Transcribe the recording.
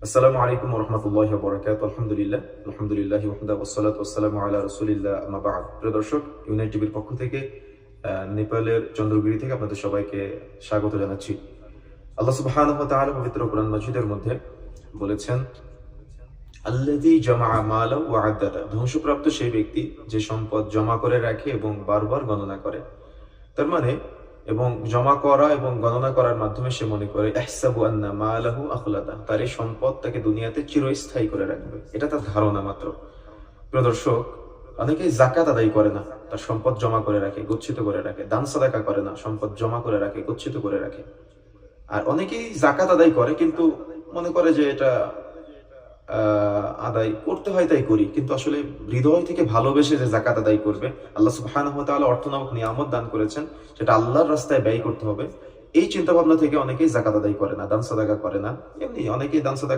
আসসালামু আলাইকুম ওয়া রাহমাতুল্লাহি ওয়া বারাকাতুহু। আলহামদুলিল্লাহি ওয়াহদা ওয়াসসালাতু ওয়াসসালামু আলা রাসূলিল্লাহ আম্মা বা'দ। প্রিয় দর্শক, ইউনাইট টিভির পক্ষ থেকে নেপালের চন্দ্রগিরি থেকে আপনাদের সবাইকে স্বাগত জানাচ্ছি। আল্লাহ সুবহানাহু ওয়া তাআলা পবিত্র কোরআন মাজিদের মধ্যে বলেছেন, আল্লাযী জামাআ মালান ওয়া আদ্দাদা, ধ্বংসপ্রাপ্ত সেই ব্যক্তি যে সম্পদ জমা করে রাখে এবং বারবার গণনা করে। তার মানে এবং জমা করা এবং গণনা করার মাধ্যমে সে মনে করে ইহসাবু আন্না মালাহু আখলাদা, তার এই সম্পদ তাকে দুনিয়াতে চিরস্থায়ী করে রাখবে। এটা তার ধারণা মাত্র। প্রিয় দর্শক, অনেকেই যাকাত আদায় করে না, তার সম্পদ জমা করে রাখে, গচ্ছিত করে রাখে। দান সাদাকা করে না, সম্পদ জমা করে রাখে, গচ্ছিত করে রাখে। আর অনেকেই যাকাত আদায় করে কিন্তু মনে করে যে এটা আদায় করতে হয় তাই করি, কিন্তু আসলে হৃদয় থেকে ভালোবেসে যে যাকাত আদায় করবে, আল্লাহ সুবহানাহু ওয়া তাআলা অর্থ নামক নিয়ামত দান করেছেন, সেটা আল্লাহর রাস্তায় ব্যয় করতে হবে। এই চিন্তা ভাবনা থেকে অনেকেই যাকাত আদায় করে না, দান সাদাকা করে না। এমনি অনেকেই দান সাদাকা